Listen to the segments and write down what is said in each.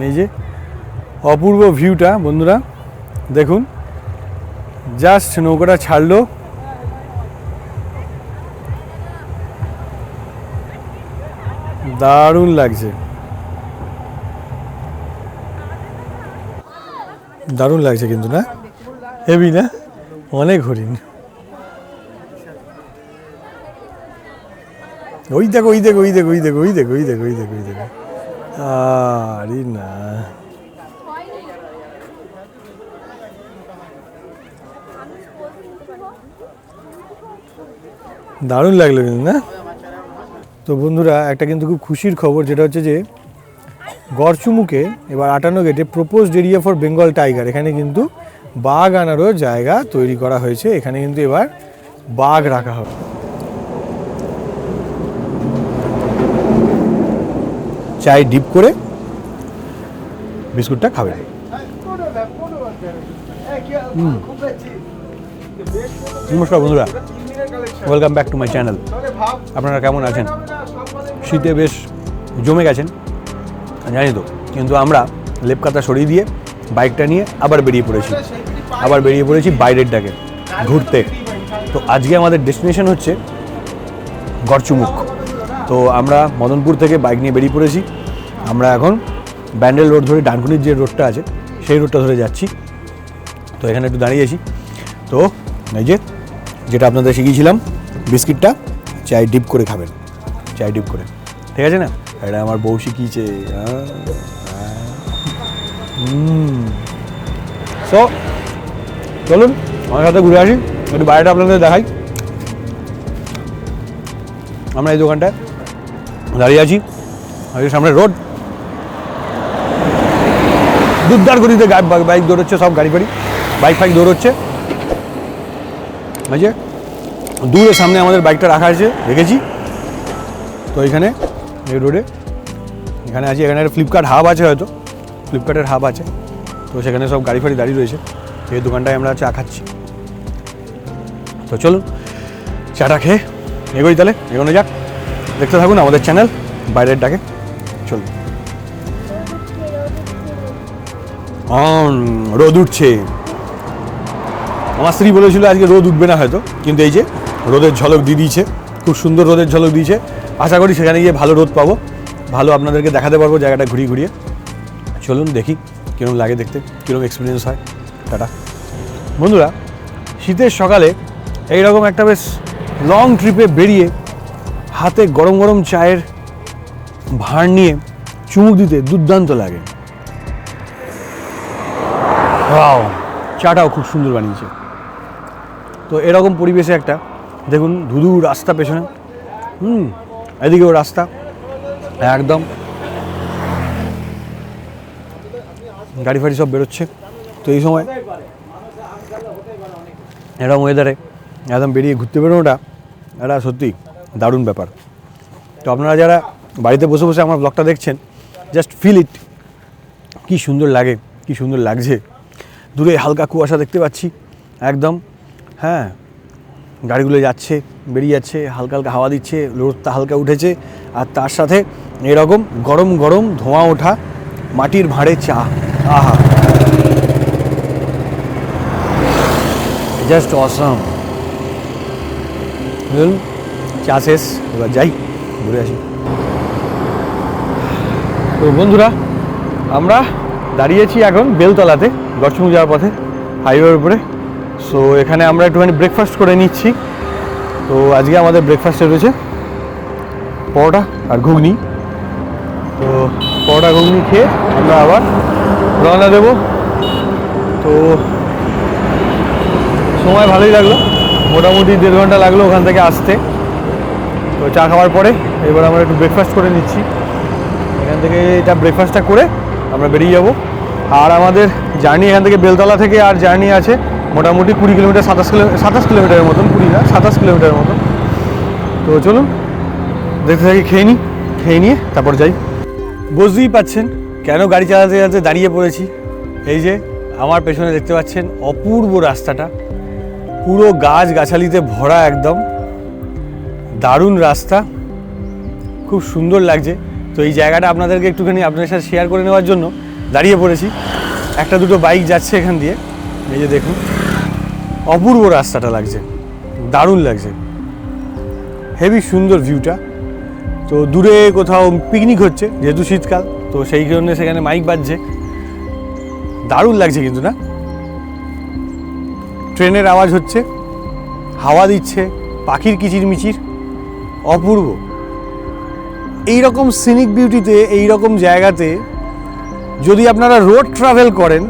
এই যে অপূর্ব ভিউটা বন্ধুরা দেখুন, জাস্ট নৌকাটা ছাড়লো, দারুণ লাগছে, দারুণ লাগছে কিন্তু না, হেভি না, অনেক হরিণ। ওই দেখো ওই দেখো ওই দেখো ওই দেখো ওই দেখো ওই দেখো ওই দেখো ওই দেখো, আরে না দারুণ লাগলো কিন্তু না। তো বন্ধুরা একটা কিন্তু খুব খুশির খবর, যেটা হচ্ছে যে গড়চুমুকে এবার 58 গেটে proposed area for Bengal tiger, এখানে কিন্তু বাঘ আনারও জায়গা তৈরি করা হয়েছে, এখানে কিন্তু এবার বাঘ রাখা হবে। চাই ডিপ করে বিস্কুটটা খাবে। নমস্কার বন্ধুরা, welcome back to my channel. আপনারা কেমন আছেন? শীতে বেশ জমে গেছেন জানি তো, কিন্তু আমরা লেপকাতা সরিয়ে দিয়ে বাইকটা নিয়ে আবার বেরিয়ে পড়েছি বাইরের ডাকে ঘুরতে। তো আজকে আমাদের ডেস্টিনেশন হচ্ছে গড়চুমুক। তো আমরা মদনপুর থেকে বাইক নিয়ে বেরিয়ে পড়েছি, আমরা এখন ব্যান্ডেল রোড ধরে ডানকুনির যে রোডটা আছে সেই রোডটা ধরে যাচ্ছি। তো এখানে একটু দাঁড়িয়েছি। তো এই যে যেটা আপনাদের শিখিয়েছিলাম, বিস্কিটটা চাই ডিপ করে খাবেন, চাই ডিপ করে, ঠিক আছে না? এটা আমার বউ শিখিয়েছে। সো চলুন আমার সাথে ঘুরে আসি, একটু বাইরেটা আপনাদের দেখাই। আমরা এই দোকানটায় দাঁড়িয়ে আছি, সামনে রোড, দুর্দার গতিতে বাইক দৌড়চ্ছে, সব গাড়ি ফাড়ি বাইক ফাইক দৌড়চ্ছে। এই যে দূরে সামনে আমাদের বাইকটা রাখা আছে, দেখেছি। তো এইখানে এই রোডে এখানে আছি, এখানে একটা ফ্লিপকার্ট হাব আছে, হয়তো ফ্লিপকার্টের হাব আছে। তো সেখানে সব গাড়ি ফাড়ি দাঁড়িয়ে রয়েছে, সেই দোকানটায় আমরা চা খাচ্ছি। তো চলুন চাটা খেয়ে এগোই, তাহলে এগোনো যাক। দেখতে থাকুন আমাদের চ্যানেল বাইরের ডাকে। চলুন। রোদ উঠছে, আমার স্ত্রী বলেছিল আজকে রোদ উঠবে না হয়তো, কিন্তু এই যে রোদের ঝলক দিয়ে দিয়েছে, খুব সুন্দর রোদের ঝলক দিয়েছে। আশা করি সেখানে গিয়ে ভালো রোদ পাবো, ভালো আপনাদেরকে দেখাতে পারবো জায়গাটা ঘুরিয়ে ঘুরিয়ে। চলুন দেখি কীরকম লাগে দেখতে, কীরকম এক্সপিরিয়েন্স হয়। টাটা বন্ধুরা। শীতের সকালে এইরকম একটা বেশ লং ট্রিপে বেরিয়ে হাতে গরম গরম চায়ের ভাঁড় নিয়ে চুমুক দিতে দুর্দান্ত লাগে। ওয়াও, চাটাও খুব সুন্দর বানিয়েছে। তো এরকম পরিবেশে একটা দেখুন ধুধু রাস্তা পেছনে, এদিকেও রাস্তা একদম, গাড়ি ফাড়ি সব বেরোচ্ছে। তো এই সময় এরকম ওয়েদারে একদম বেরিয়ে ঘুরতে বেরোনোটা এটা সত্যি দারুণ ব্যাপার। তো আপনারা যারা বাড়িতে বসে বসে আমার ব্লগটা দেখছেন, জাস্ট ফিল ইট, কী সুন্দর লাগে, কী সুন্দর লাগছে। দূরে হালকা কুয়াশা দেখতে পাচ্ছি একদম, হ্যাঁ, গাড়িগুলো যাচ্ছে বেরিয়ে যাচ্ছে, হালকা হালকা হাওয়া দিচ্ছে, রোদটা হালকা উঠেছে, আর তার সাথে এরকম গরম গরম ধোঁয়া ওঠা মাটির ভাঁড়ে চা, আহা, জাস্ট অসাম। চা শেষ, এবার যাই ঘুরে আসি। তো বন্ধুরা আমরা দাঁড়িয়েছি এখন বেলতলাতে, গড়চুমুক যাওয়ার পথে হাইওয়ের উপরে। সো এখানে আমরা একটুখানি ব্রেকফাস্ট করে নিচ্ছি। তো আজকে আমাদের ব্রেকফাস্টে রয়েছে পরোটা আর ঘুগনি। তো পরোটা ঘুগনি খেয়ে আমরা আবার রওনা দেব। তো সময় ভালোই লাগলো, মোটামুটি 1.5 ঘন্টা লাগলো ওখান থেকে আসতে। তো চা খাওয়ার পরে এবার আমরা একটু ব্রেকফাস্ট করে নিচ্ছি। এখান থেকে এটা ব্রেকফাস্টটা করে আমরা বেরিয়ে যাব। আর আমাদের জার্নি এখান থেকে বেলতলা থেকে আর জার্নি আছে মোটামুটি 20 কিলোমিটার, 27 কিলোমিটারের মতন, 20 না 27 কিলোমিটারের মতন। তো চলুন দেখতে থাকি, খেয়ে নিয়ে তারপর যাই। বুঝতেই পাচ্ছেন কেন গাড়ি চালাতে চালাতে দাঁড়িয়ে পড়েছি। এই যে আমার পেছনে দেখতে পাচ্ছেন অপূর্ব রাস্তাটা, পুরো গাছ গাছালিতে ভরা, একদম দারুণ রাস্তা, খুব সুন্দর লাগছে। তো এই জায়গাটা আপনাদেরকে একটুখানি আপনাদের সাথে শেয়ার করে নেওয়ার জন্য দাঁড়িয়ে পড়েছি। একটা দুটো বাইক যাচ্ছে এখান দিয়ে, এই যে দেখুন, অপূর্ব রাস্তাটা লাগছে, দারুণ লাগছে, হেভি সুন্দর ভিউটা। তো দূরে কোথাও পিকনিক হচ্ছে, যেহেতু শীতকাল, তো সেই কারণে সেখানে মাইক বাজছে, দারুণ লাগছে কিন্তু না? ট্রেনের আওয়াজ হচ্ছে, হাওয়া দিচ্ছে, পাখির কিচিরমিচির, অপূর্ব। এই রকম সিনিক বিউটিতে, এই রকম জায়গাতে যদি আপনারা রোড ট্রাভেল করেন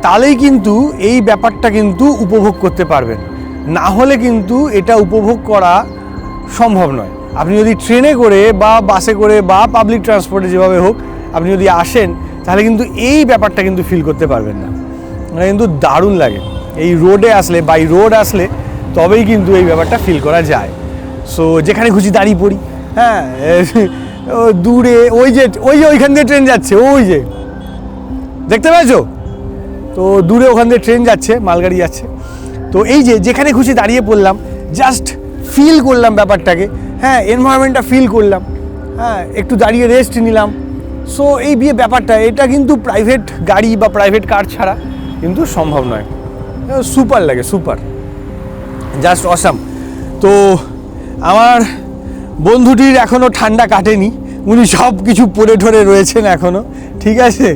তাহলেই কিন্তু এই ব্যাপারটা কিন্তু উপভোগ করতে পারবেন, না হলে কিন্তু এটা উপভোগ করা সম্ভব নয়। আপনি যদি ট্রেনে করে বা বাসে করে বা পাবলিক ট্রান্সপোর্টে যেভাবে হোক আপনি যদি আসেন, তাহলে কিন্তু এই ব্যাপারটা কিন্তু ফিল করতে পারবেন না। মানে কিন্তু দারুণ লাগে, এই রোডে আসলে, বাই রোড আসলে তবেই কিন্তু এই ব্যাপারটা ফিল করা যায়। সো যেখানে খুশি দাঁড়িয়ে পড়ি, হ্যাঁ, দূরে ওই যে ওইখান দিয়ে ট্রেন যাচ্ছে, ওই যে দেখতে পাচ্ছো, তো দূরে ওখান দিয়ে ট্রেন যাচ্ছে, মালগাড়ি যাচ্ছে। তো এই যে যেখানে খুশি দাঁড়িয়ে পড়লাম, জাস্ট ফিল করলাম ব্যাপারটাকে, হ্যাঁ, এনভায়রনমেন্টটা ফিল করলাম, হ্যাঁ, একটু দাঁড়িয়ে রেস্ট নিলাম। সো এই বিয়ে ব্যাপারটা, এটা কিন্তু প্রাইভেট গাড়ি বা প্রাইভেট কার ছাড়া কিন্তু সম্ভব নয়। সুপার লাগে, সুপার, জাস্ট অসাম। তো আমার বন্ধুটির এখনও ঠান্ডা কাটেনি, উনি সব কিছু পরে ঠরে রয়েছেন এখনও, ঠিক আছে?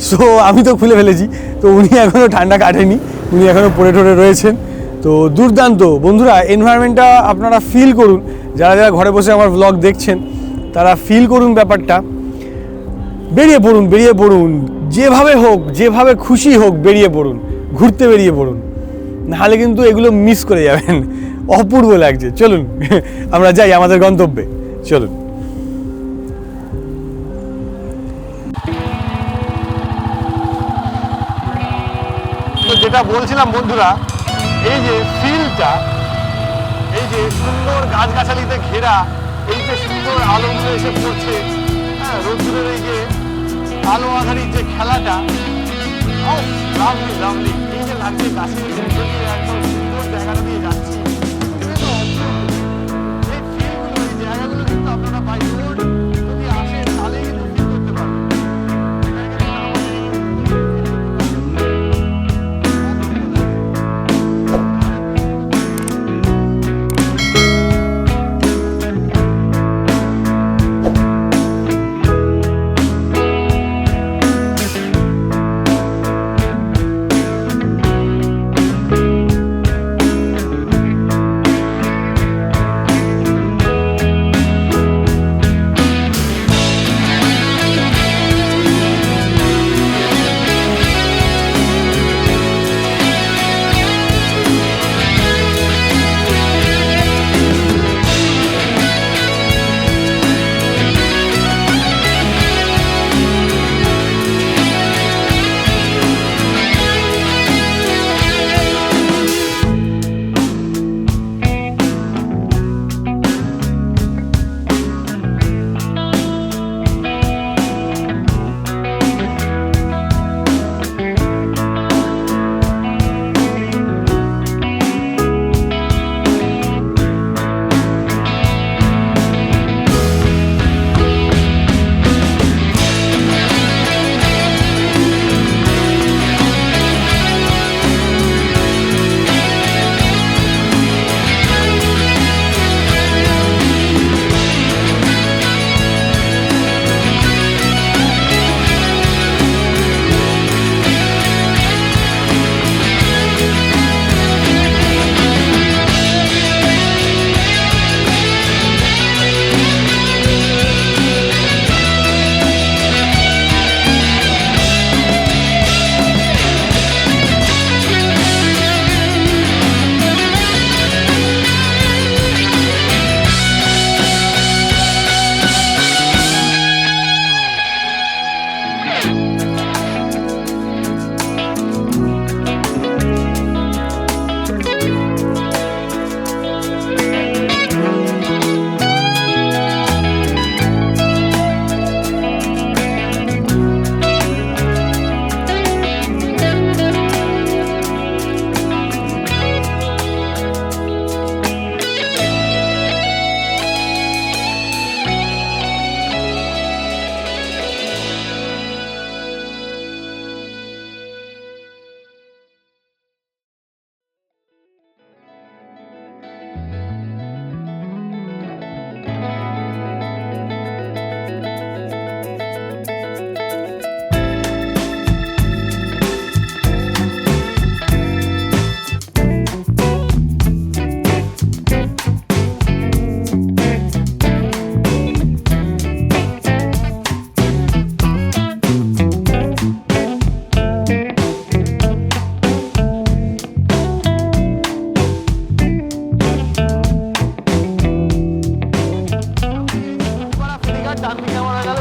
সো আমি তো খুলে ফেলেছি, তো উনি এখনও ঠান্ডা কাটেনি, উনি এখনও পরে ঠরে রয়েছেন। তো দুর্দান্ত বন্ধুরা, এনভায়রনমেন্টটা আপনারা ফিল করুন, যারা যারা ঘরে বসে আমার ব্লগ দেখছেন তারা ফিল করুন ব্যাপারটা, বেরিয়ে পড়ুন, বেরিয়ে পড়ুন, যেভাবে হোক, যেভাবে খুশি হোক বেরিয়ে পড়ুন, ঘুরতে বেরিয়ে পড়ুন, নাহলে কিন্তু এগুলো মিস করে যাবেন। অপূর্ব লাগছে। চলুন আমরা যাই আমাদের গন্তব্যে, চলুন। তো যেটা বলছিলাম বন্ধুরা, এই যে ফিলটা, এই যে সুন্দর গাছগাছালিতে ঘেরা, এই যে সুন্দর আলোগুলো এসে পড়ছে, হ্যাঁ, রোদ্দুরের এই যে আলো আধারির যে খেলাটা, লাভলি লাভলি, এই যে লাগছে গাছের একদম সুন্দর জায়গাটা দিয়ে যাচ্ছি, এই ফিলগুলো, এই জায়গাগুলো কিন্তু আপনারা বাই রোড যদি আসেন তাহলে কিন্তু ফিল করতে পারবেন।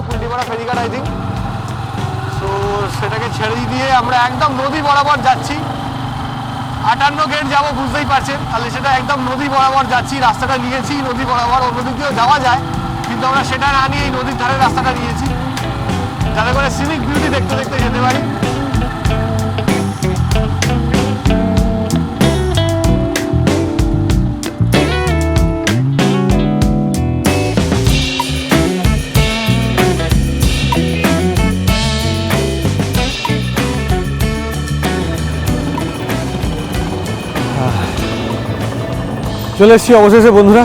কুলটিপাড়া ফেরিঘাট আই থিঙ্ক। তো সেটাকে ছেড়ে দিয়ে আমরা একদম নদী বরাবর যাচ্ছি। 58 গেট যাবো, বুঝতেই পারছেন, তাহলে সেটা একদম নদী বরাবর যাচ্ছি। রাস্তাটা নিয়েছি নদী বরাবর, অন্যদিক দিয়েও যাওয়া যায়, কিন্তু আমরা সেটা না নিয়ে এই নদীর ধারে রাস্তাটা নিয়েছি, যাতে করে সিনিক বিউটি দেখতে দেখতে যেতে পারি। চলে এসেছি অবশেষে বন্ধুরা।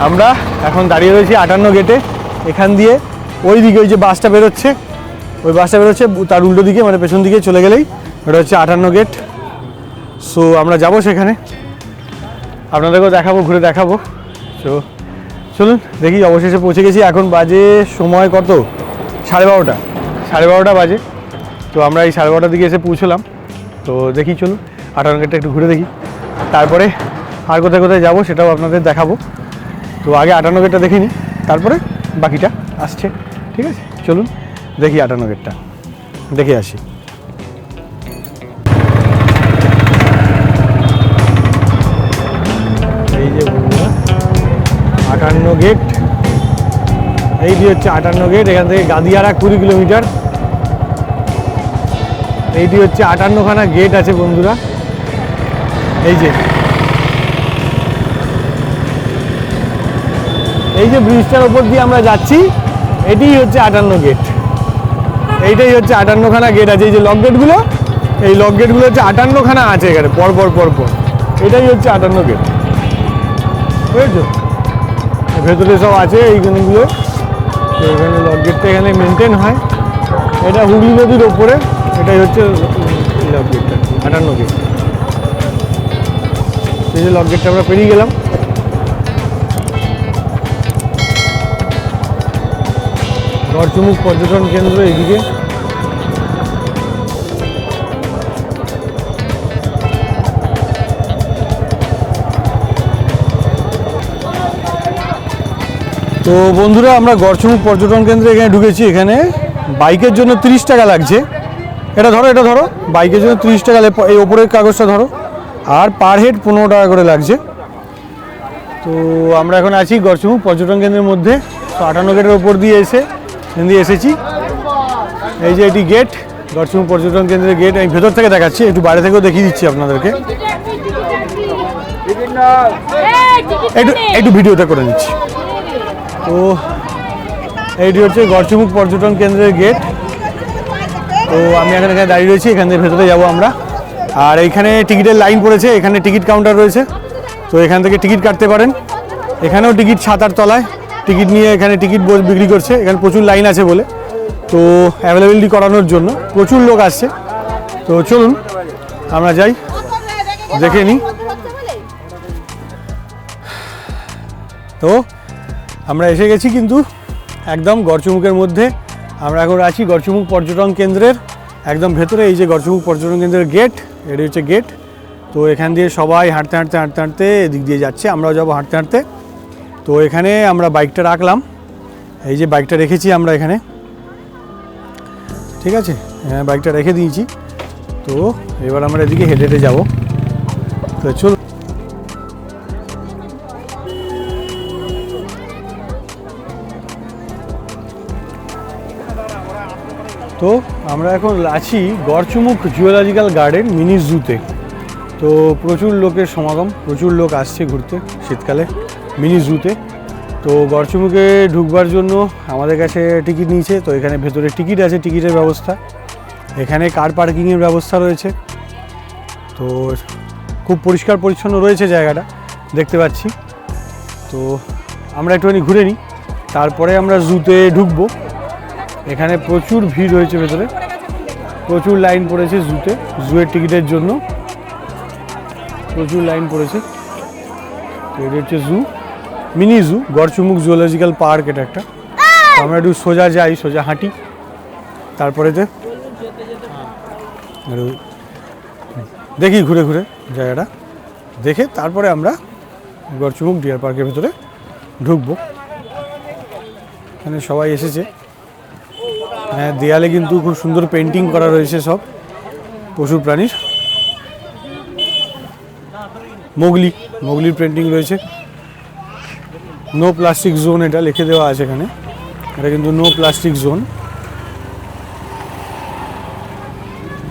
আমরা এখন দাঁড়িয়ে রয়েছি 58 গেটে। এখান দিয়ে ওই দিকে ওই যে বাসটা বেরোচ্ছে, ওই বাসটা বেরোচ্ছে তার উল্টো দিকে, মানে পেছন দিকে চলে গেলেই ওটা হচ্ছে 58 গেট। সো আমরা যাব সেখানে, আপনাদেরকেও দেখাবো, ঘুরে দেখাবো। তো চলুন দেখি, অবশেষে পৌঁছে গেছি। এখন বাজে সময় কত, 12:30 বাজে। তো আমরা এই 12:30 দিকে এসে পৌঁছলাম। তো দেখি চলুন 58 গেটটা একটু ঘুরে দেখি, তারপরে আর কোথায় কোথায় যাবো সেটাও আপনাদের দেখাবো। তো আগে 58 গেটটা দেখে নিই, তারপরে বাকিটা আসছে, ঠিক আছে? চলুন দেখি 58 গেটটা দেখে আসি। এই যে বন্ধুরা 58 গেট, এইটি হচ্ছে 58 গেট। এখান থেকে গাদিয়ারা 20 কিলোমিটার। এইটি হচ্ছে 58খানা গেট আছে বন্ধুরা। এই যে ব্রিজটার ওপর দিয়ে আমরা যাচ্ছি, এটাই হচ্ছে 58 গেট। এইটাই হচ্ছে 58খানা গেট আছে। এই যে লক গেটগুলো, এই লক গেটগুলো হচ্ছে 58খানা আছে এখানে পরপর। এটাই হচ্ছে 58 গেট, বুঝেছো? ভেতরে সব আছে এইগুলো। তো এখানে লক গেটটা এখানে মেনটেন হয়। এটা হুগলি নদীর ওপরে, এটাই হচ্ছে লক গেটটা 58 গেট। এই যে লক গেটটা আমরা পেরিয়ে গেলাম। গড়চুমুক পর্যটন কেন্দ্র এদিকে। তো বন্ধুরা আমরা গড়চুমুক পর্যটন কেন্দ্রে এখানে ঢুকেছি। এখানে বাইকের জন্য 30 টাকা লাগছে। এটা ধরো বাইকের জন্য 30 টাকা, এই ওপরের কাগজটা ধরো, আর পার হেড 15 টাকা করে লাগছে। তো আমরা এখন আছি গড়চুমুক পর্যটন কেন্দ্রের মধ্যে। তো 58 গেটের ওপর দিয়ে এসেছি। এই যে এটি গেট, গড়চুমুক পর্যটন কেন্দ্রের গেট। আমি ভেতর থেকে দেখাচ্ছি, একটু বাইরে থেকেও দেখিয়ে দিচ্ছি আপনাদেরকে। একটু ভিডিওটা করে নিচ্ছি। তো এইটি হচ্ছে গড়চুমুক পর্যটন কেন্দ্রের গেট। তো আমি এখানে দাঁড়িয়ে রয়েছি, এখান থেকে ভেতরে যাবো আমরা। আর এইখানে টিকিটের লাইন পড়েছে, এখানে টিকিট কাউন্টার রয়েছে। তো এখান থেকে টিকিট কাটতে পারেন। এখানেও টিকিট 7-8 তলায় টিকিট নিয়ে এখানে টিকিট বিক্রি করছে। এখানে প্রচুর লাইন আছে বলে, তো অ্যাভেলেবিলিটি করানোর জন্য প্রচুর লোক আসছে। তো চলুন আমরা যাই, দেখে নিই। তো আমরা এসে গেছি কিন্তু একদম গড়চুমুকের মধ্যে। আমরা এখন আছি গড়চুমুক পর্যটন কেন্দ্রের একদম ভেতরে। এই যে গড়চুমুক পর্যটন কেন্দ্রের গেট, এটি হচ্ছে গেট। তো এখান দিয়ে সবাই হাঁটতে এদিক দিয়ে যাচ্ছে, আমরাও যাবো হাঁটতে। তো এখানে আমরা বাইকটা রাখলাম, এই যে বাইকটা রেখেছি আমরা এখানে, ঠিক আছে? হ্যাঁ, বাইকটা রেখে দিয়েছি। তো এবার আমরা এদিকে হেঁটে যাবো। তো চল, তো আমরা এখন আছি গড়চুমুক জুওলজিক্যাল গার্ডেন মিনি জুতে। তো প্রচুর লোকের সমাগম, প্রচুর লোক আসছে ঘুরতে শীতকালে মিনি জুতে। তো গড়চুমুকে ঢুকবার জন্য আমাদের কাছে টিকিট নিয়েছে। তো এখানে ভেতরে টিকিট আছে, টিকিটের ব্যবস্থা। এখানে কার পার্কিংয়ের ব্যবস্থা রয়েছে। তো খুব পরিষ্কার পরিচ্ছন্ন রয়েছে জায়গাটা, দেখতে পাচ্ছি। তো আমরা একটুখানি ঘুরে নিই, তারপরে আমরা জুতে ঢুকবো। এখানে প্রচুর ভিড় হয়েছে, ভেতরে প্রচুর লাইন পড়েছে জুতে, জুয়ের টিকিটের জন্য প্রচুর লাইন পড়েছে। তো এটা হচ্ছে zoo, mini zoo, Garchumuk zoological park. এটা একটা, আমরা একটু সোজা যাই, সোজা হাঁটি, তারপরেতে দেখি ঘুরে ঘুরে জায়গাটা দেখে তারপরে আমরা গড়চুমুক ডিয়ার পার্কের ভিতরে ঢুকবো। এখানে সবাই এসেছে, হ্যাঁ, দেয়ালে কিন্তু খুব সুন্দর পেন্টিং করা রয়েছে সব পশু প্রাণীর। মোগলির পেন্টিং রয়েছে। নো প্লাস্টিক জোন এটা লিখে দেওয়া আছে এখানে, এটা কিন্তু নো প্লাস্টিক জোন।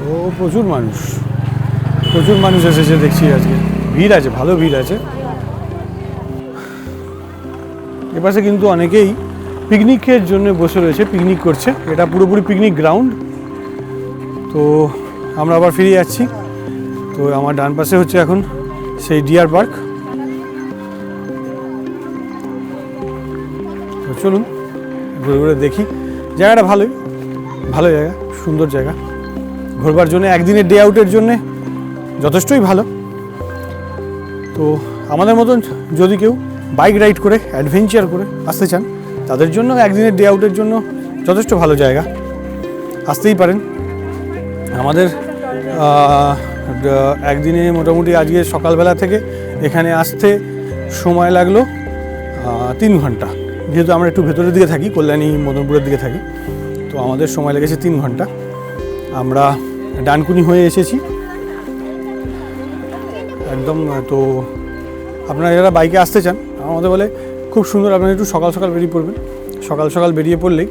ও প্রচুর মানুষ এসেছে দেখছি আজকে, ভিড় আছে, ভালো ভিড় আছে। এপাশে কিন্তু অনেকেই পিকনিকের জন্য বসে রয়েছে, পিকনিক করছে। এটা পুরোপুরি পিকনিক গ্রাউন্ড। তো আমরা আবার ফিরে যাচ্ছি। তো আমার ডান পাশে হচ্ছে এখন সেই ডিয়ার পার্ক। তো চলুন ঘুরে ঘুরে দেখি। জায়গাটা ভালো জায়গা, সুন্দর জায়গা ঘোরবার জন্য, একদিনের ডে আউটের জন্য যথেষ্টই ভালো। তো আমাদের মতন যদি কেউ বাইক রাইড করে অ্যাডভেঞ্চার করে আসতে চান, তাদের জন্য একদিনের ডে আউটের জন্য যথেষ্ট ভালো জায়গা, আসতেই পারেন। আমাদের একদিনে মোটামুটি আজকে সকালবেলা থেকে এখানে আসতে সময় লাগলো 3 ঘন্টা। যেহেতু আমরা একটু ভেতরের দিকে থাকি, কল্যাণী মদনপুরের দিকে থাকি, তো আমাদের সময় লেগেছে 3 ঘন্টা। আমরা ডানকুনি হয়ে এসেছি একদম। তো আপনারা যারা বাইকে আসতে চান, আমাদের বলে খুব সুন্দর, আপনারা একটু সকাল সকাল বেরিয়ে পড়বেন। সকাল বেরিয়ে পড়লেই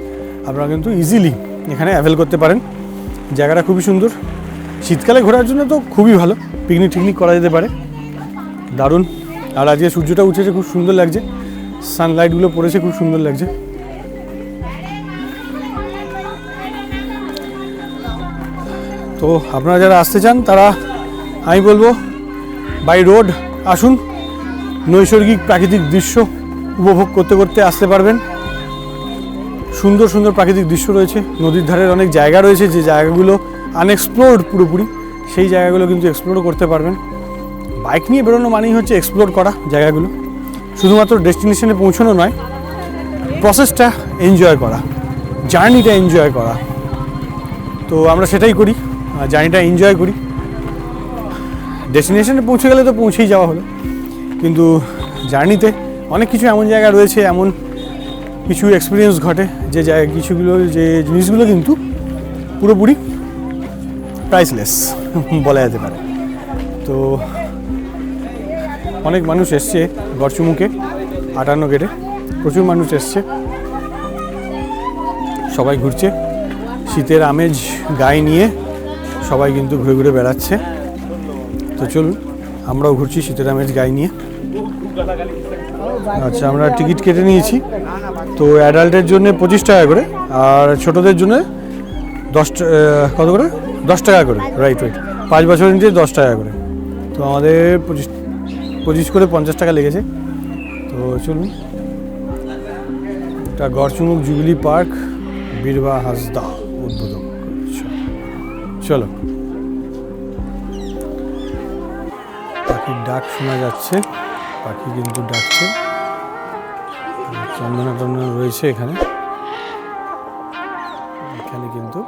আপনারা কিন্তু ইজিলি এখানে অ্যাভেল করতে পারেন। জায়গাটা খুবই সুন্দর, শীতকালে ঘোরার জন্য তো খুবই ভালো, পিকনিক করা যেতে পারে, দারুণ। আর আজকে সূর্যটা উঠেছে, খুব সুন্দর লাগছে, সানলাইটগুলো পড়েছে, খুব সুন্দর লাগছে। তো আপনারা যারা আসতে চান তারা, আমি বলবো বাই রোড আসুন, নৈসর্গিক প্রাকৃতিক দৃশ্য উপভোগ করতে করতে আসতে পারবেন। সুন্দর প্রাকৃতিক দৃশ্য রয়েছে, নদীর ধারের অনেক জায়গা রয়েছে, যে জায়গাগুলো আনএক্সপ্লোর্ড পুরোপুরি, সেই জায়গাগুলো কিন্তু এক্সপ্লোরও করতে পারবেন। বাইক নিয়ে বেরোনো মানেই হচ্ছে এক্সপ্লোর করা জায়গাগুলো, শুধুমাত্র ডেস্টিনেশনে পৌঁছানো নয়, প্রসেসটা এনজয় করা, জার্নিটা এনজয় করা। তো আমরা সেটাই করি, জার্নিটা এনজয় করি। ডেস্টিনেশনে পৌঁছে গেলে তো পৌঁছেই যাওয়া হলো, কিন্তু জার্নিতে অনেক কিছু এমন জায়গা রয়েছে, এমন কিছু এক্সপিরিয়েন্স ঘটে, যে যে জিনিসগুলো কিন্তু পুরোপুরি প্রাইসলেস বলা যেতে পারে। তো অনেক মানুষ এসছে গড়চুমুকে 58 গেটে, প্রচুর মানুষ এসছে, সবাই ঘুরছে, শীতের আমেজ গায়ে নিয়ে সবাই কিন্তু ঘুরে ঘুরে বেড়াচ্ছে। তো চলুন আমরাও ঘুরছি শীতের আমেজ গায়ে নিয়ে। আচ্ছা, আমরা টিকিট কেটে নিয়েছি। তো অ্যাডাল্টের জন্য 25 টাকা করে, আর ছোটদের জন্য কত করে 10 টাকা করে, রাইট 5 বছর নিচে 10 টাকা করে। তো আমাদের 25 করে 50 টাকা লেগেছে। তো চলুন, এটা গড়চুমুক জুবিলি পার্ক, বীরবা হাসদা উদ্বোধন। চলো, পাখির ডাক শোনা যাচ্ছে, পাখি কিন্তু ডাকছে, চন্দনা রয়েছে এখানে কিন্তু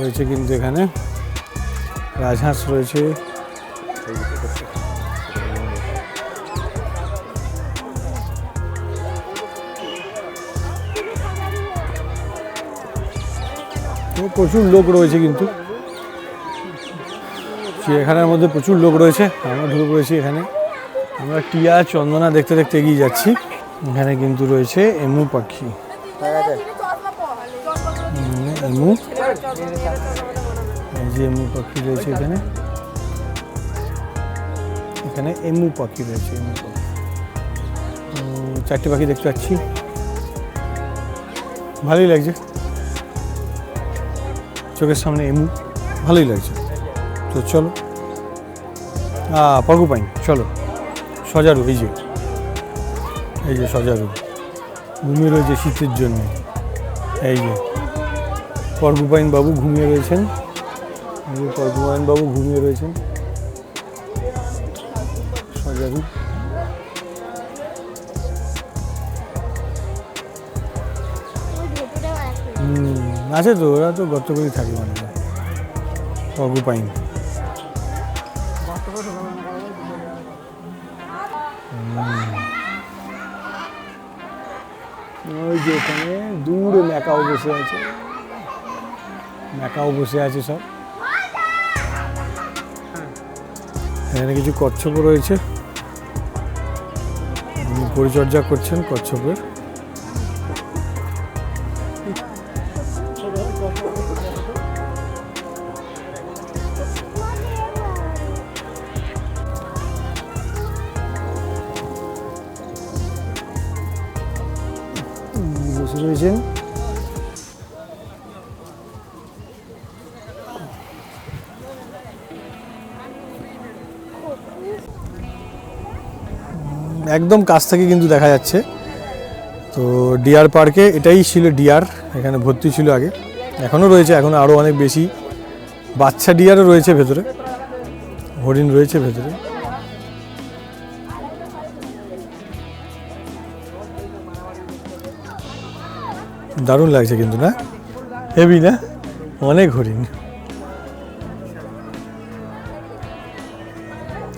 রয়েছে, কিন্তু এখানে রাজহাঁস রয়েছে, তো প্রচুর লোক রয়েছে, কিন্তু চিড়িয়াখানার মধ্যে প্রচুর লোক রয়েছে। আমরা ঢুকে পড়েছি এখানে, আমরা টিয়া চন্দনা দেখতে দেখতে এগিয়ে যাচ্ছি। এখানে কিন্তু রয়েছে এমু পাখি, এমু, এই যে এমু পাখি রয়েছে এখানে, এখানে এমু পাখি রয়েছে, এমু পাখি। 4টে পাখি দেখতে পাচ্ছি, ভালোই লাগছে, চোখের সামনে এমু, ভালোই লাগছে। তো চলো, পর্কুপাইন, চলো সজারু, এই যে সজারু ঘুমিয়ে রয়েছে শীতের জন্য। এই যে পর্বুপাইন বাবু ঘুমিয়ে রয়েছেন, পর্বুপাইন বাবু ঘুমিয়ে রয়েছেন। সজারু আছে তো, ওরা তো গর্ত করেই থাকে মানে পর্বুপাইন। ওই যে ওখানে দূরে ম্যাকাও বসে আছে, ম্যাকাও বসে আছে সব। এখানে কিছু কচ্ছপও রয়েছে, পরিচর্যা করছেন কচ্ছপের। বসে রয়েছেন। একদম কাছ থেকে কিন্তু দেখা যাচ্ছে। তো ডিয়ার পার্কে এটাই ছিল ডিয়ার, এখানে ভর্তি ছিল আগে, এখনও রয়েছে, এখনও আরও অনেক বেশি বাচ্চা ডিয়ারও রয়েছে ভেতরে, হরিণ রয়েছে ভেতরে। দারুণ লাগছে কিন্তু, না হেভি না, অনেক হরিণ।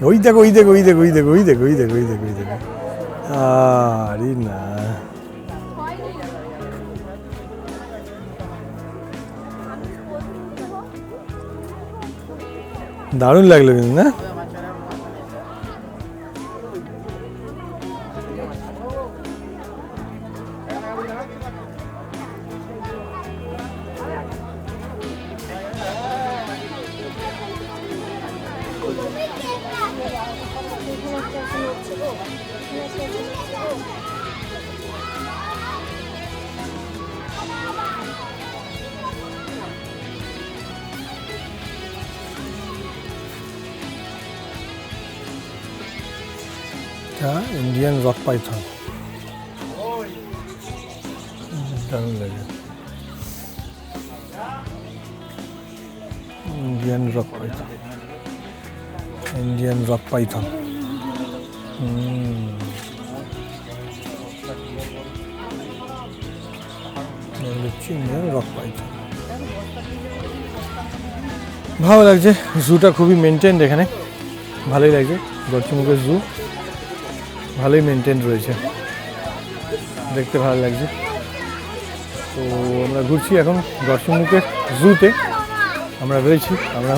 ওই দেখো ওই দেখো ওই দেখো ওই দেখো ওই দেখো ওই দেখো ওই দেখো ওই দেখো, আরে না দারুণ লাগলো কিন্তু, না ইন্ডিয়ান রক পাইথন, দারুণ লাগে। Indian rock Python, Indian rock Python. Indian rock Python ভালো লাগছে। জুটা খুবই মেনটেন্ড, এখানে ভালোই লাগছে। গর্চমুখের জু ভালোই মেনটেন রয়েছে, দেখতে ভালো লাগছে। তো আমরা ঘুরছি এখন গর্চমুখের জুতে, আমরা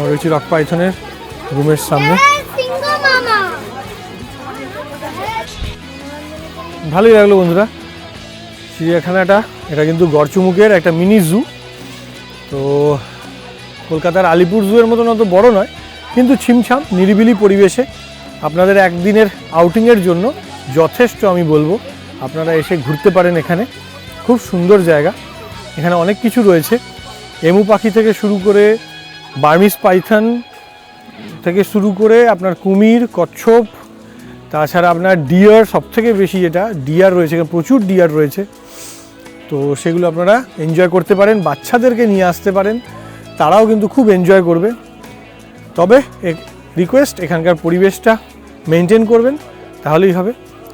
রয়েছি রক পাইথনের রুমের সামনে। ভালোই লাগলো বন্ধুরা চিড়িয়াখানাটা, এটা কিন্তু গর্চমুখের একটা মিনি জু। তো কলকাতার আলিপুর জুয়ের মতন অত বড় নয়, কিন্তু ছিমছাম নিরিবিলি পরিবেশে আপনাদের একদিনের আউটিংয়ের জন্য যথেষ্ট আমি বলবো। আপনারা এসে ঘুরতে পারেন, এখানে খুব সুন্দর জায়গা। এখানে অনেক কিছু রয়েছে, এমু পাখি থেকে শুরু করে বার্মিজ পাইথন থেকে শুরু করে আপনার কুমির, কচ্ছপ, তাছাড়া আপনার ডিয়ার, সবথেকে বেশি যেটা ডিয়ার রয়েছে, প্রচুর ডিয়ার রয়েছে। তো সেগুলো আপনারা এনজয় করতে পারেন, বাচ্চাদেরকে নিয়ে আসতে পারেন, তারাও কিন্তু খুব এনজয় করবে। তবে রিকোয়েস্ট, এখানকার পরিবেশটা মেনটেন করবেন, তাহলেই হবে।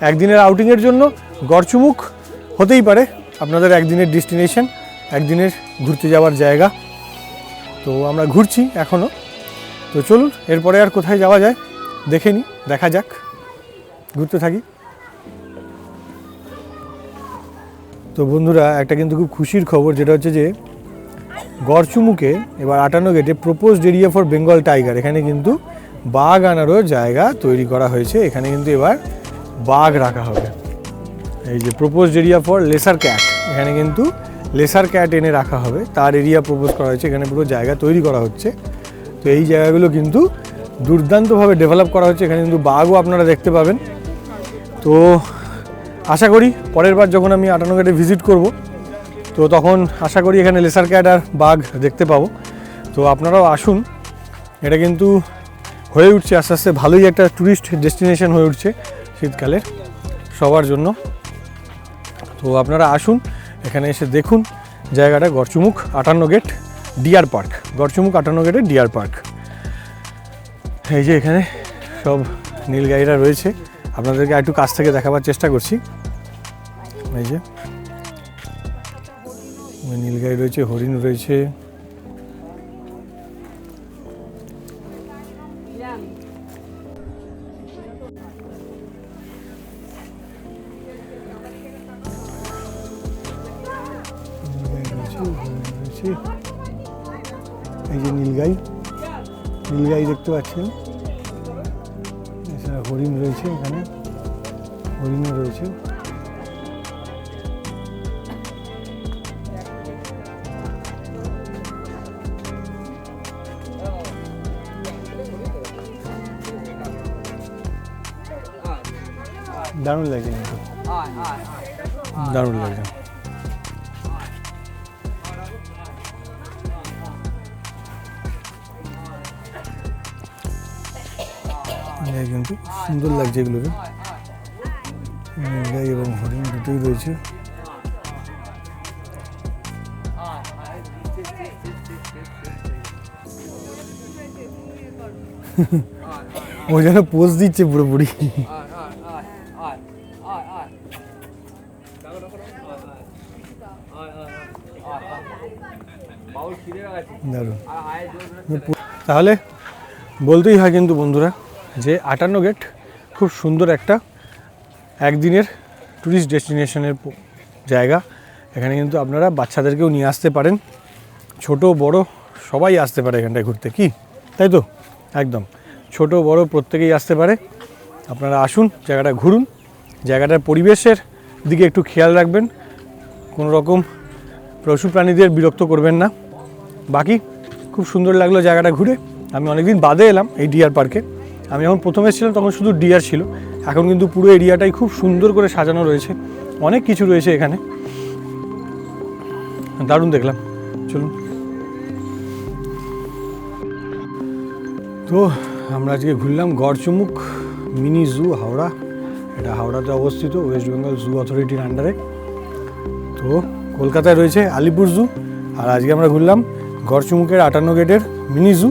একদিনের আউটিংয়ের জন্য গর্চমুখ হতেই পারে আপনাদের একদিনের ডেস্টিনেশন, একদিনের ঘুরতে যাওয়ার জায়গা। তো আমরা ঘুরছি এখনও, তো চলুন এরপরে আর কোথায় যাওয়া যায় দেখা যাক, ঘুরতে থাকি। তো বন্ধুরা একটা কিন্তু খুব খুশির খবর, যেটা হচ্ছে যে গর্চমুখে এবার 58 গেটে proposed area for Bengal tiger, এখানে কিন্তু বাঘ আনারও জায়গা তৈরি করা হয়েছে। এখানে কিন্তু এবার বাঘ রাখা হবে। এই যে proposed area for lesser cat, এখানে কিন্তু লেসার ক্যাট এনে রাখা হবে, তার এরিয়া প্রপোজ করা হয়েছে, এখানে পুরো জায়গা তৈরি করা হচ্ছে। তো এই জায়গাগুলো কিন্তু দুর্দান্তভাবে ডেভেলপ করা হচ্ছে, এখানে কিন্তু বাঘও আপনারা দেখতে পাবেন। তো আশা করি পরের বার যখন আমি 58 গেটে ভিজিট করব, তো তখন আশা করি এখানে লেসার ক্যাট আর বাঘ দেখতে পাবো। তো আপনারাও আসুন, এটা কিন্তু হয়ে উঠছে আস্তে আস্তে, ভালোই একটা ট্যুরিস্ট ডেস্টিনেশন হয়ে উঠছে। শীতকালের সবার জন্য। তো আপনারা আসুন, এখানে এসে দেখুন জায়গাটা। Garchumuk 58 gate deer park, Garchumuk 58 গেটের ডিয়ার পার্ক। এই যে এখানে সব নীলগাইরা রয়েছে, আপনাদেরকে একটু কাছ থেকে দেখাবার চেষ্টা করছি। এই যে নীলগাই রয়েছে, হরিণ রয়েছে, এই যে নীলগাই, নীলগাই দেখতে পাচ্ছেন। এছাড়া হরিণ রয়েছে, এখানে হরিণও রয়েছে। দারুণ লাগে, দারুণ লাগে। কিন্তু সুন্দর লাগছে এগুলোকে, নীলগাই এবং হরিণ দুটোই রয়েছে। ও যেন পোজ দিচ্ছে পুরোপুরি। তাহলে বলতেই হয় কিন্তু বন্ধুরা যে 58 গেট খুব সুন্দর একটা একদিনের ট্যুরিস্ট ডেস্টিনেশনের জায়গা। এখানে কিন্তু আপনারা বাচ্চাদেরকেও নিয়ে আসতে পারেন, ছোট বড় সবাই আসতে পারে এখানটায় ঘুরতে, কি তাই তো? একদম ছোট বড় প্রত্যেকেই আসতে পারে। আপনারা আসুন, জায়গাটা ঘুরুন, জায়গাটার পরিবেশের দিকে একটু খেয়াল রাখবেন, কোনো রকম পশু প্রাণীদের বিরক্ত করবেন না। বাকি খুব সুন্দর লাগলো জায়গাটা ঘুরে। আমি অনেকদিন বাদে এলাম এই ডিয়ার পার্কে। আমি যখন প্রথমে এসেছিলাম তখন শুধু ডিয়ার ছিল, এখন কিন্তু পুরো এরিয়াটাই খুব সুন্দর করে সাজানো রয়েছে, অনেক কিছু রয়েছে এখানে, দারুণ দেখলাম। চলুন। তো আমরা আজকে ঘুরলাম গড়চুমুক মিনি জু হাওড়া। এটা হাওড়াতে অবস্থিত, ওয়েস্ট বেঙ্গল জু অথরিটির আন্ডারে। তো কলকাতায় রয়েছে আলিপুর জু, আর আজকে আমরা ঘুরলাম গড়চুমুকের 58 গেটের মিনি জু।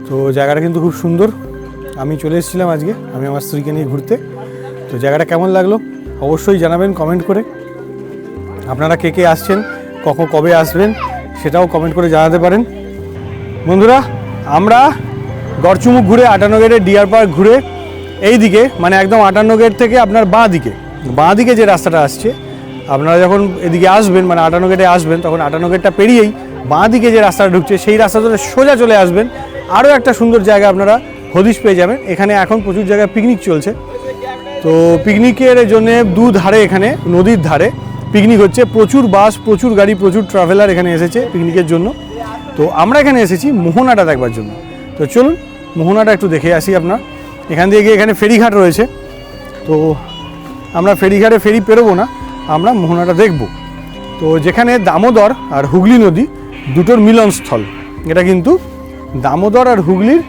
তো জায়গাটা কিন্তু খুব সুন্দর। আমি চলে এসেছিলাম আজকে, আমি আমার স্ত্রীকে নিয়ে ঘুরতে। তো জায়গাটা কেমন লাগলো অবশ্যই জানাবেন কমেন্ট করে। আপনারা কে কে আসছেন, কবে আসবেন সেটাও কমেন্ট করে জানাতে পারেন। বন্ধুরা আমরা গড়চুমুক ঘুরে 58 গেটের ডিয়ার পার্ক ঘুরে এই দিকে, মানে একদম 58 গেট থেকে আপনার বাঁ দিকে যে রাস্তাটা আসছে, আপনারা যখন এদিকে আসবেন মানে 58 গেটে আসবেন, তখন 58 গেটটা পেরিয়েই বাঁ দিকে যে রাস্তাটা ঢুকছে সেই রাস্তা ধরে সোজা চলে আসবেন। আরও একটা সুন্দর জায়গা আপনারা হদিশ পেয়ে যাবেন। এখানে এখন প্রচুর জায়গায় পিকনিক চলছে। তো পিকনিকের জন্য দুধারে, এখানে নদীর ধারে পিকনিক হচ্ছে, প্রচুর বাস, প্রচুর গাড়ি, প্রচুর ট্রাভেলার এখানে এসেছে পিকনিকের জন্য। তো আমরা এখানে এসেছি মোহনাটা দেখবার জন্য। তো চলুন মোহনাটা একটু দেখে আসি। আপনার এখান দিয়ে গিয়ে এখানে ফেরিঘাট রয়েছে, তো আমরা ফেরিঘাটে ফেরি পেরোবো না, আমরা মোহনাটা দেখব। তো যেখানে দামোদর আর হুগলি নদী দুটোর মিলনস্থল, এটা কিন্তু দামোদর আর হুগলির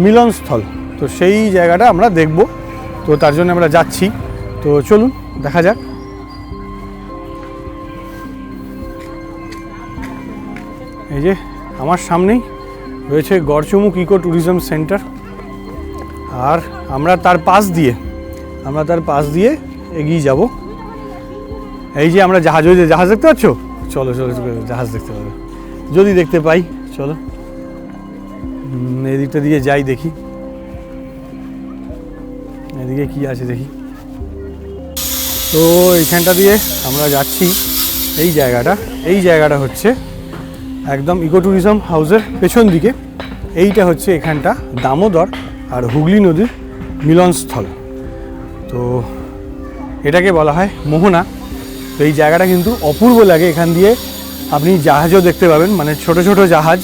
মিলনস্থল। তো সেই জায়গাটা আমরা দেখব, তো তার জন্য আমরা যাচ্ছি। তো চলুন দেখা যাক। এই যে আমার সামনেই রয়েছে গড়চুমুক ইকো ট্যুরিজম সেন্টার, আর আমরা তার পাশ দিয়ে এগিয়ে যাব। এই যে আমরা জাহাজ দেখতে পাচ্ছ, চলো জাহাজ দেখতে পাবে যদি দেখতে পাই। চলো এদিকটা দিয়ে যাই, দেখি এদিকে কি আছে দেখি। তো এইখানটা দিয়ে আমরা যাচ্ছি। এই জায়গাটা হচ্ছে একদম ইকো ট্যুরিজম হাউসের পেছন দিকে। এইটা হচ্ছে এখানটা দামোদর আর হুগলি নদীর মিলনস্থল। তো এটাকে বলা হয় মোহনা। তো এই জায়গাটা কিন্তু অপূর্ব লাগে। এখান দিয়ে আপনি জাহাজও দেখতে পাবেন, মানে ছোট ছোট জাহাজ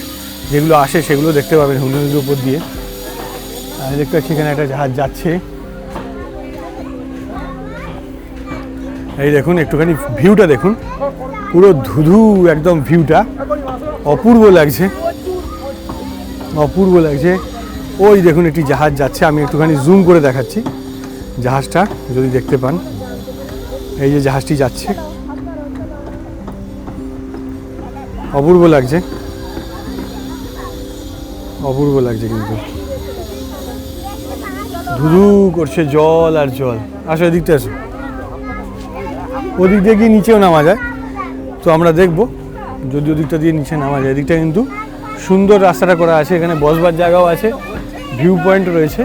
যেগুলো আসে সেগুলো দেখতে পাবেন হুগলি নদীর উপর দিয়ে। আমি দেখতে পাচ্ছি এখানে একটা জাহাজ যাচ্ছে। এই দেখুন একটুখানি ভিউটা দেখুন, পুরো ধুধু একদম ভিউটা অপূর্ব লাগছে। ওই দেখুন একটি জাহাজ যাচ্ছে, আমি একটুখানি জুম করে দেখাচ্ছি। জাহাজটা যদি দেখতে পান, এই যে জাহাজটি যাচ্ছে, অপূর্ব লাগছে, অপূর্ব লাগছে। কিন্তু ধুধু করছে জল আর জল। আসো এদিকটা আসো, ওদিক দিয়ে গিয়ে নিচেও নামা যায়, তো আমরা দেখব যদি ওদিকটা দিয়ে নিচে নামা যায়। এদিকটা কিন্তু সুন্দর রাস্তাটা করা আছে, এখানে বসবার জায়গাও আছে, ভিউ পয়েন্ট রয়েছে।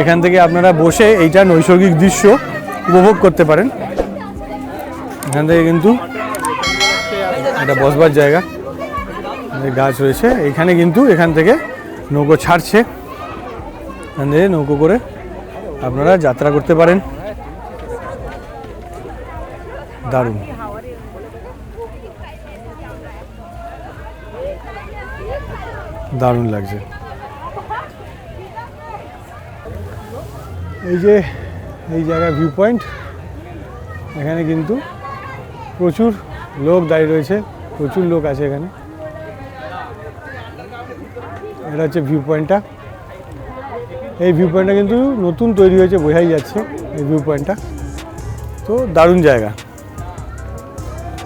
এখান থেকে আপনারা বসে এইটা নৈসর্গিক দৃশ্য উপভোগ করতে পারেন। এখান থেকে কিন্তু একটা বসবার জায়গা, গাছ রয়েছে এইখানে, কিন্তু এখান থেকে নৌকো ছাড়ছে, এখান থেকে নৌকো করে আপনারা যাত্রা করতে পারেন। দারুণ, দারুণ লাগছে। এই যে এই জায়গা ভিউ পয়েন্ট, এখানে কিন্তু প্রচুর লোক দাঁড়িয়ে রয়েছে, প্রচুর লোক আছে এখানে। এটা হচ্ছে ভিউ পয়েন্টটা। এই ভিউ পয়েন্টটা কিন্তু নতুন তৈরি হয়েছে, বোঝাই যাচ্ছে এই ভিউ পয়েন্টটা। তো দারুণ জায়গা।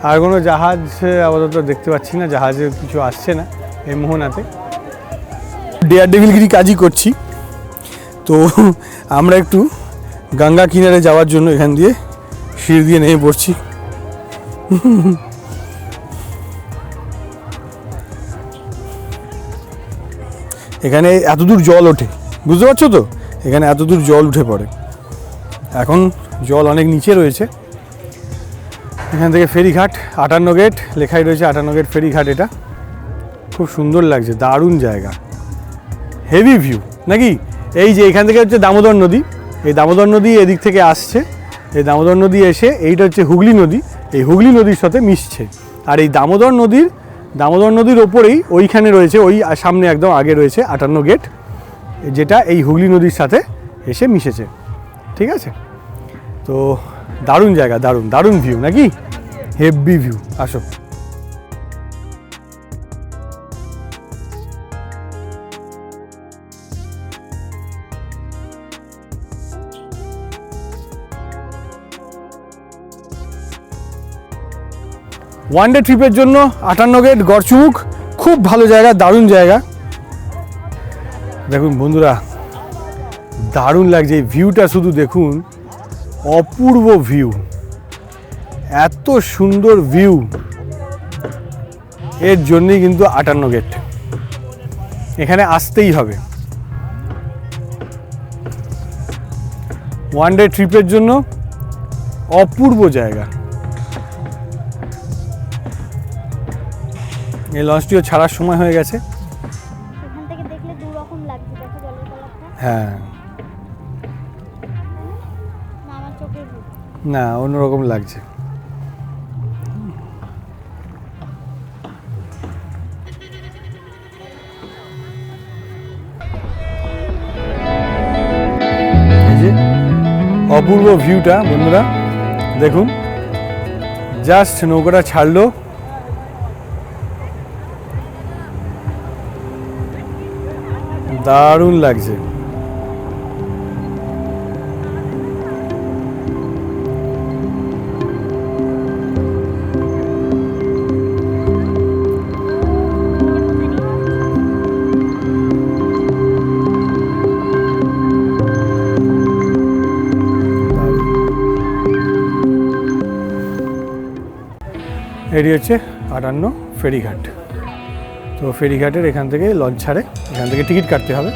আর কোনো জাহাজ আপাতত দেখতে পাচ্ছি না, জাহাজে কিছু আসছে না এই মোহনাতে। ডেয়ার ডেভিলগিরি কাজই করছি, তো আমরা একটু গঙ্গা কিনারে যাওয়ার জন্য এখান দিয়ে সিঁড়ি দিয়ে নেমে পড়ছি। এখানে এতদূর জল ওঠে, বুঝতে পারছো তো, এখানে এতদূর জল উঠে পড়ে। এখন জল অনেক নিচে রয়েছে। এখান থেকে ফেরিঘাট 58 গেট লেখাই রয়েছে, 58 গেট ফেরিঘাট। এটা খুব সুন্দর লাগছে, দারুণ জায়গা, হেভি ভিউ নাকি। এই যে এখান থেকে হচ্ছে দামোদর নদী, এই দামোদর নদী এদিক থেকে আসছে, এই দামোদর নদী এসে এইটা হচ্ছে হুগলি নদী, এই হুগলি নদীর সাথে মিশছে। আর এই দামোদর নদীর ওপরেই ওইখানে রয়েছে, ওই সামনে একদম আগে রয়েছে 58 গেট, যেটা এই হুগলি নদীর সাথে এসে মিশেছে। ঠিক আছে, তো দারুণ জায়গা, দারুণ দারুণ ভিউ নাকি, হেভি ভিউ। আসো। ওয়ান ডে ট্রিপের জন্য 58 গেট গড়চুমুক খুব ভালো জায়গা, দারুণ জায়গা। দেখুন বন্ধুরা, দারুণ লাগছে এই ভিউটা, শুধু দেখুন, অপূর্ব ভিউ, এত সুন্দর ভিউ। এর জন্যই কিন্তু 58 গেট, এখানে আসতেই হবে। ওয়ান ডে ট্রিপের জন্য অপূর্ব জায়গা। এই লঞ্চটিও ছাড়ার সময় হয়ে গেছে। এখান থেকে দেখলে দু রকম লাগছে, দেখো জলের কালারটা। হ্যাঁ, না আমার চোখের ভুল। না অন্যরকম লাগছে। এই যে অপূর্ব ভিউটা বন্ধুরা, দেখুন, জাস্ট নৌকাটা ছাড়লো, দারুণ লাগছে। এটি হচ্ছে 58 ফেরিঘাট। তো ফেরিঘাটের এখান থেকে লঞ্চ ছাড়ে, এখান থেকে টিকিট কাটতে হবে।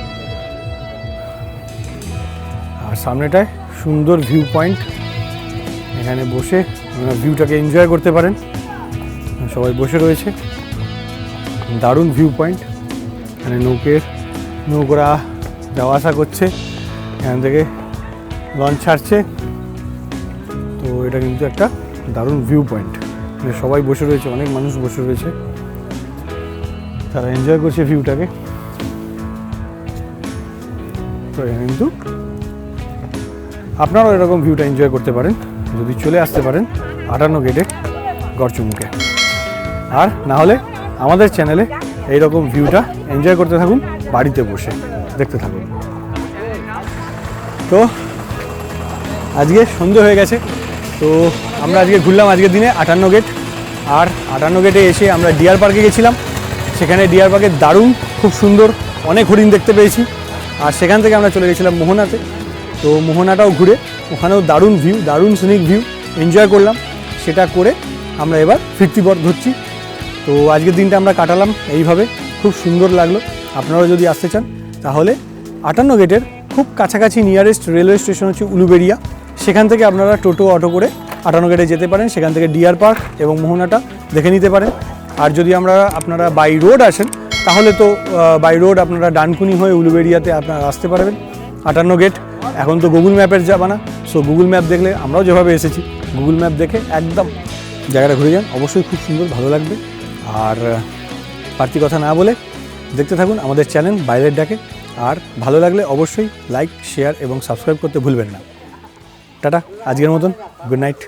আর সামনেটায় সুন্দর ভিউ পয়েন্ট, এখানে বসে আপনারা ভিউটাকে এনজয় করতে পারেন। সবাই বসে রয়েছে, দারুণ ভিউ পয়েন্ট। এখানে নৌকোরা যাওয়া আসা করছে, এখান থেকে লঞ্চ ছাড়ছে। তো এটা কিন্তু একটা দারুণ ভিউ পয়েন্ট, সবাই বসে রয়েছে, অনেক মানুষ বসে রয়েছে, তারা এনজয় করছে ভিউটাকে। তো এখানে কিন্তু আপনারাও এরকম ভিউটা এনজয় করতে পারেন যদি চলে আসতে পারেন 58 গেটে গড়চুমুকে। আর না হলে আমাদের চ্যানেলে এইরকম ভিউটা এনজয় করতে থাকুন, বাড়িতে বসে দেখতে থাকুন। তো আজকে সন্ধে হয়ে গেছে, তো আমরা আজকে ঘুরলাম আজকের দিনে 58 গেট। আর 58 গেটে এসে আমরা ডিয়ার পার্কে গেছিলাম। সেখানে ডিয়ার পার্কে দারুণ, খুব সুন্দর অনেক হরিণ দেখতে পেয়েছি। আর সেখান থেকে আমরা চলে গেছিলাম মোহনাতে। তো মোহনাটাও ঘুরে ওখানেও দারুণ ভিউ, দারুণ সিনিক ভিউ এনজয় করলাম। সেটা করে আমরা এবার ফিরতি পথ ধরছি। তো আজকের দিনটা আমরা কাটালাম এইভাবে, খুব সুন্দর লাগলো। আপনারাও যদি আসতে চান তাহলে 58 গেটের খুব কাছাকাছি নিয়ারেস্ট রেলওয়ে স্টেশন হচ্ছে উলুবেড়িয়া। সেখান থেকে আপনারা টোটো অটো করে 58 গেটে যেতে পারেন। সেখান থেকে ডিয়ার পার্ক এবং মোহনাটা দেখে নিতে পারেন। আর যদি আপনারা বাই রোড আসেন তাহলে তো বাই রোড আপনারা ডানকুনি হয়ে উলুবেড়িয়াতে আপনারা আসতে পারবেন। 58 গেট এখন তো গুগল ম্যাপের জামানা, সো গুগল ম্যাপ দেখলে আমরাও যেভাবে এসেছি গুগল ম্যাপ দেখে একদম জায়গাটা ঘুরে যান, অবশ্যই খুব সুন্দর, ভালো লাগবে। আর বাড়তি কথা না বলে দেখতে থাকুন আমাদের চ্যানেল বাইরের ডাকে। আর ভালো লাগলে অবশ্যই লাইক, শেয়ার এবং সাবস্ক্রাইব করতে ভুলবেন না। টাটা, আজকের মতন গুড নাইট।